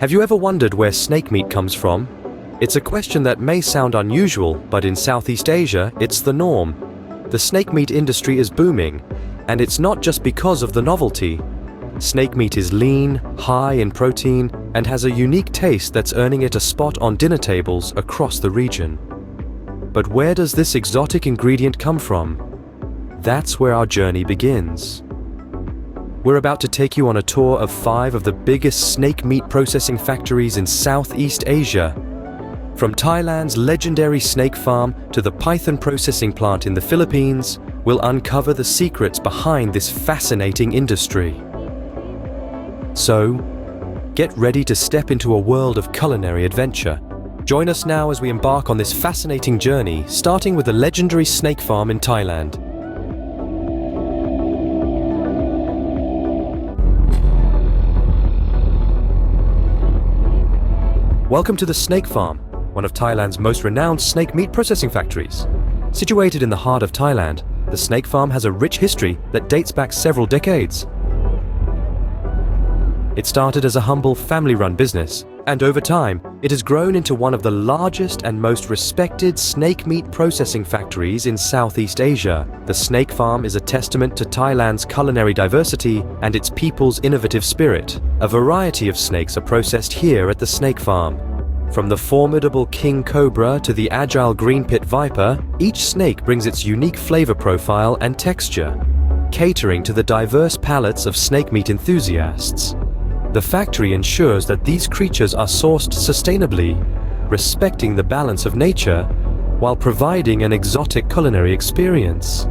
Have you ever wondered where snake meat comes from? It's a question that may sound unusual, but in Southeast Asia, it's the norm. The snake meat industry is booming, and it's not just because of the novelty. Snake meat is lean, high in protein, and has a unique taste that's earning it a spot on dinner tables across the region. But where does this exotic ingredient come from? That's where our journey begins. We're about to take you on a tour of 5 of the biggest snake meat processing factories in Southeast Asia. From Thailand's legendary snake farm to the python processing plant in the Philippines, we'll uncover the secrets behind this fascinating industry. So, get ready to step into a world of culinary adventure. Join us now as we embark on this fascinating journey, starting with the legendary snake farm in Thailand. Welcome to the Snake Farm, one of Thailand's most renowned snake meat processing factories. Situated in the heart of Thailand, the Snake Farm has a rich history that dates back several decades. It started as a humble family-run business, and over time, it has grown into one of the largest and most respected snake meat processing factories in Southeast Asia. The Snake Farm is a testament to Thailand's culinary diversity and its people's innovative spirit. A variety of snakes are processed here at the Snake Farm. From the formidable king cobra to the agile green pit viper, each snake brings its unique flavor profile and texture, catering to the diverse palates of snake meat enthusiasts. The factory ensures that these creatures are sourced sustainably, respecting the balance of nature, while providing an exotic culinary experience.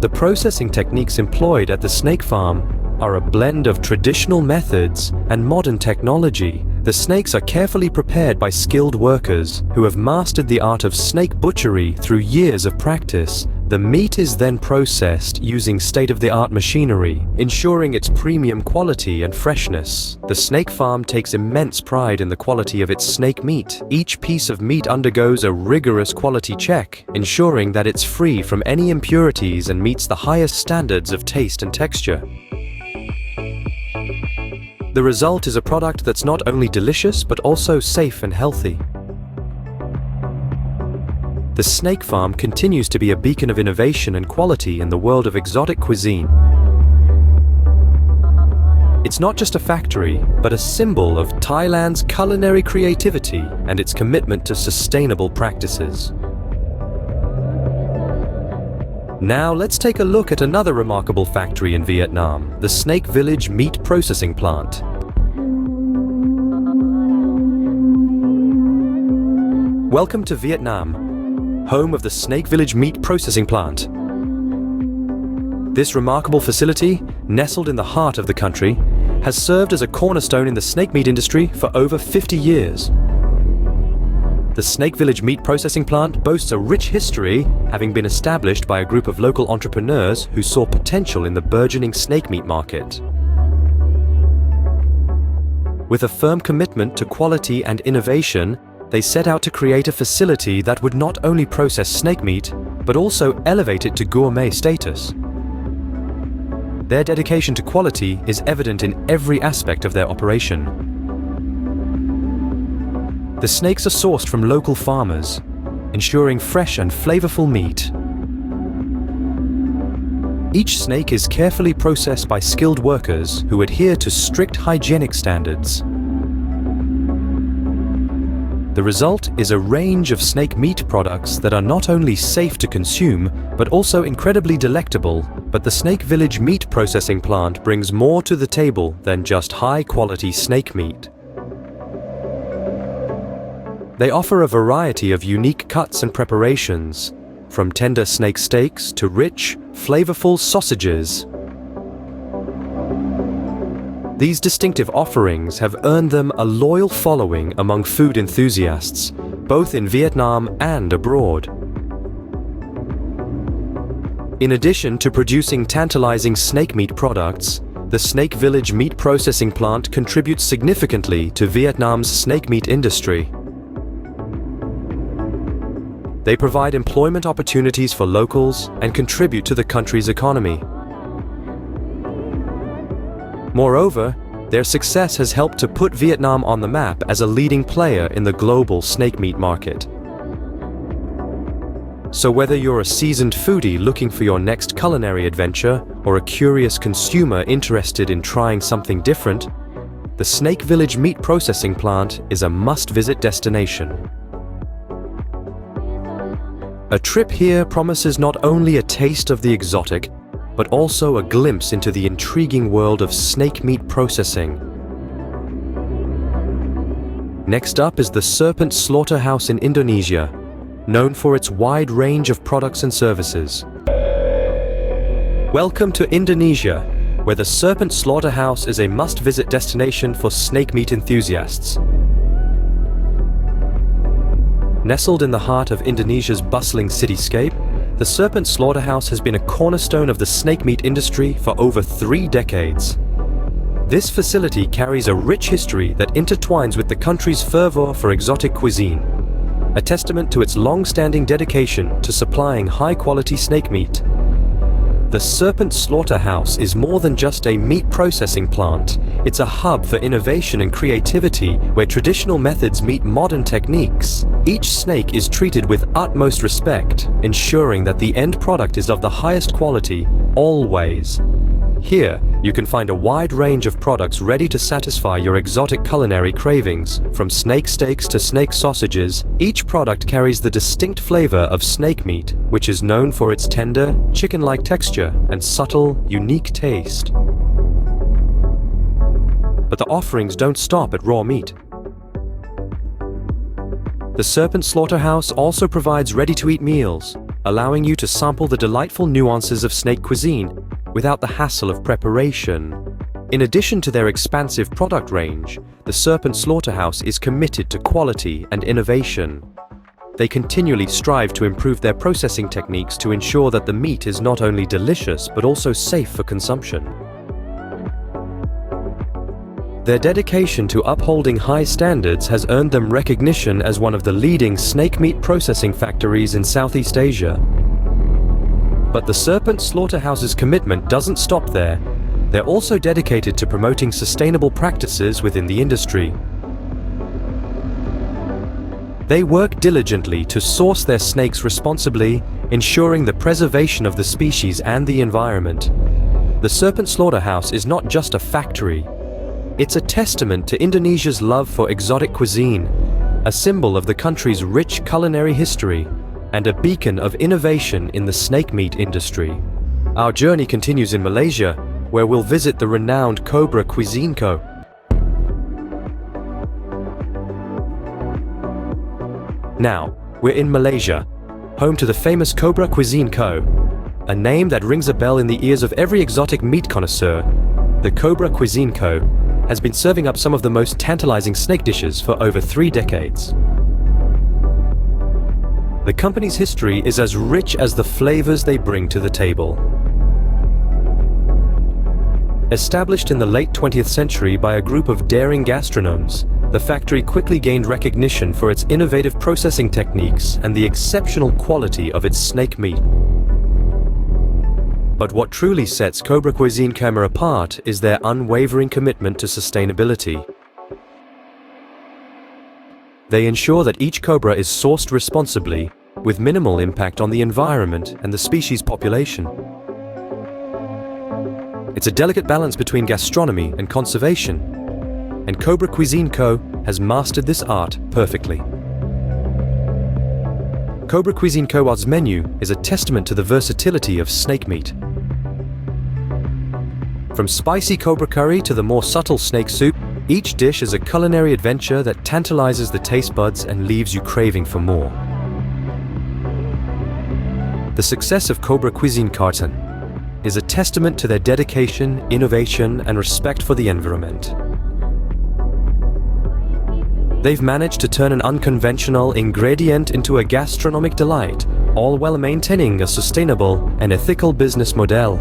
The processing techniques employed at the Snake Farm are a blend of traditional methods and modern technology. The snakes are carefully prepared by skilled workers who have mastered the art of snake butchery through years of practice. The meat is then processed using state-of-the-art machinery, ensuring its premium quality and freshness. The Snake Farm takes immense pride in the quality of its snake meat. Each piece of meat undergoes a rigorous quality check, ensuring that it's free from any impurities and meets the highest standards of taste and texture. The result is a product that's not only delicious but also safe and healthy. The Snake Farm continues to be a beacon of innovation and quality in the world of exotic cuisine. It's not just a factory, but a symbol of Thailand's culinary creativity and its commitment to sustainable practices. Now let's take a look at another remarkable factory in Vietnam, the Snake Village Meat Processing Plant. Welcome to Vietnam, home of the Snake Village Meat Processing Plant. This remarkable facility, nestled in the heart of the country, has served as a cornerstone in the snake meat industry for over 50 years. The Snake Village Meat Processing Plant boasts a rich history, having been established by a group of local entrepreneurs who saw potential in the burgeoning snake meat market. With a firm commitment to quality and innovation, they set out to create a facility that would not only process snake meat, but also elevate it to gourmet status. Their dedication to quality is evident in every aspect of their operation. The snakes are sourced from local farmers, ensuring fresh and flavorful meat. Each snake is carefully processed by skilled workers who adhere to strict hygienic standards. The result is a range of snake meat products that are not only safe to consume, but also incredibly delectable. But the Snake Village Meat Processing Plant brings more to the table than just high-quality snake meat. They offer a variety of unique cuts and preparations, from tender snake steaks to rich, flavorful sausages. These distinctive offerings have earned them a loyal following among food enthusiasts, both in Vietnam and abroad. In addition to producing tantalizing snake meat products, the Snake Village Meat Processing Plant contributes significantly to Vietnam's snake meat industry. They provide employment opportunities for locals and contribute to the country's economy. Moreover, Their success has helped to put Vietnam on the map as a leading player in the global snake meat market. So whether you're a seasoned foodie looking for your next culinary adventure or a curious consumer interested in trying something different, the Snake Village Meat Processing Plant is a must-visit destination. A trip here promises not only a taste of the exotic, but also a glimpse into the intriguing world of snake meat processing. Next up is the Serpent Slaughterhouse in Indonesia, known for its wide range of products and services. Welcome to Indonesia, where the Serpent Slaughterhouse is a must-visit destination for snake meat enthusiasts. Nestled in the heart of Indonesia's bustling cityscape, the Serpent Slaughterhouse has been a cornerstone of the snake meat industry for over 3 decades. This facility carries a rich history that intertwines with the country's fervor for exotic cuisine, a testament to its long-standing dedication to supplying high-quality snake meat. The Serpent Slaughterhouse is more than just a meat processing plant. It's a hub for innovation and creativity where traditional methods meet modern techniques. Each snake is treated with utmost respect, ensuring that the end product is of the highest quality, always. Here, you can find a wide range of products ready to satisfy your exotic culinary cravings. From snake steaks to snake sausages, each product carries the distinct flavor of snake meat, which is known for its tender, chicken-like texture and subtle, unique taste. But the offerings don't stop at raw meat. The Serpent Slaughterhouse also provides ready-to-eat meals, allowing you to sample the delightful nuances of snake cuisine without the hassle of preparation. In addition to their expansive product range, the Serpent Slaughterhouse is committed to quality and innovation. They continually strive to improve their processing techniques to ensure that the meat is not only delicious but also safe for consumption. Their dedication to upholding high standards has earned them recognition as one of the leading snake meat processing factories in Southeast Asia. But the Serpent Slaughterhouse's commitment doesn't stop there. They're also dedicated to promoting sustainable practices within the industry. They work diligently to source their snakes responsibly, ensuring the preservation of the species and the environment. The Serpent Slaughterhouse is not just a factory. It's a testament to Indonesia's love for exotic cuisine, a symbol of the country's rich culinary history, and a beacon of innovation in the snake meat industry. Our journey continues in Malaysia, where we'll visit the renowned Cobra Cuisine Co. Now, we're in Malaysia, home to the famous Cobra Cuisine Co., a name that rings a bell in the ears of every exotic meat connoisseur. The Cobra Cuisine Co. has been serving up some of the most tantalizing snake dishes for over 3 decades. The company's history is as rich as the flavors they bring to the table. Established in the late 20th century by a group of daring gastronomes, the factory quickly gained recognition for its innovative processing techniques and the exceptional quality of its snake meat. But what truly sets Cobra Cuisine Co. apart is their unwavering commitment to sustainability. They ensure that each cobra is sourced responsibly, with minimal impact on the environment and the species population. It's a delicate balance between gastronomy and conservation, and Cobra Cuisine Co. has mastered this art perfectly. Cobra Cuisine Co.'s menu is a testament to the versatility of snake meat. From spicy cobra curry to the more subtle snake soup, each dish is a culinary adventure that tantalizes the taste buds and leaves you craving for more. The success of Cobra Cuisine Carton is a testament to their dedication, innovation, and respect for the environment. They've managed to turn an unconventional ingredient into a gastronomic delight, all while maintaining a sustainable and ethical business model.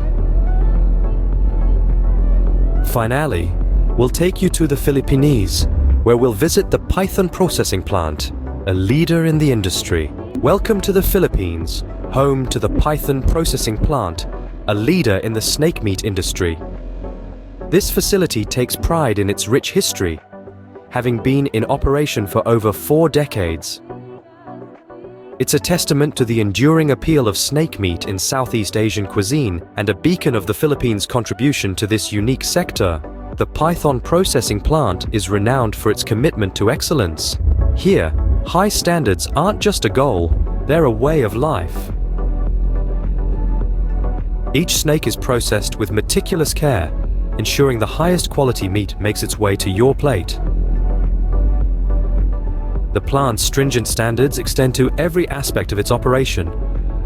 Finally, we'll take you to the Philippines, where we'll visit the Python processing plant, a leader in the industry. Welcome to the Philippines, home to the Python processing plant, a leader in the snake meat industry. This facility takes pride in its rich history, having been in operation for over 4 decades. It's a testament to the enduring appeal of snake meat in Southeast Asian cuisine and a beacon of the Philippines' contribution to this unique sector. The python processing plant is renowned for its commitment to excellence. Here, high standards aren't just a goal, they're a way of life. Each snake is processed with meticulous care, ensuring the highest quality meat makes its way to your plate. The plant's stringent standards extend to every aspect of its operation,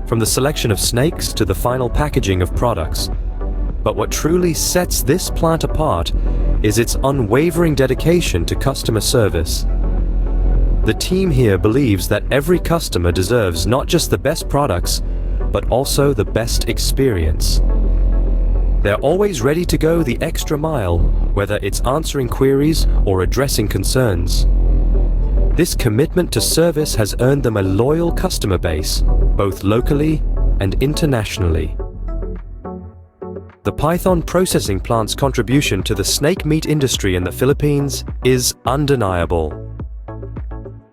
from the selection of snakes to the final packaging of products. But what truly sets this plant apart is its unwavering dedication to customer service. The team here believes that every customer deserves not just the best products, but also the best experience. They're always ready to go the extra mile, whether it's answering queries or addressing concerns. This commitment to service has earned them a loyal customer base, both locally and internationally. The python processing plant's contribution to the snake meat industry in the Philippines is undeniable.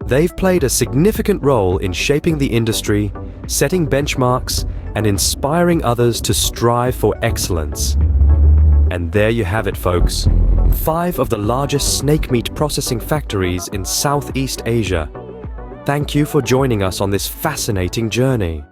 They've played a significant role in shaping the industry, setting benchmarks, and inspiring others to strive for excellence. And there you have it, folks. 5 of the largest snake meat processing factories in Southeast Asia. Thank you for joining us on this fascinating journey.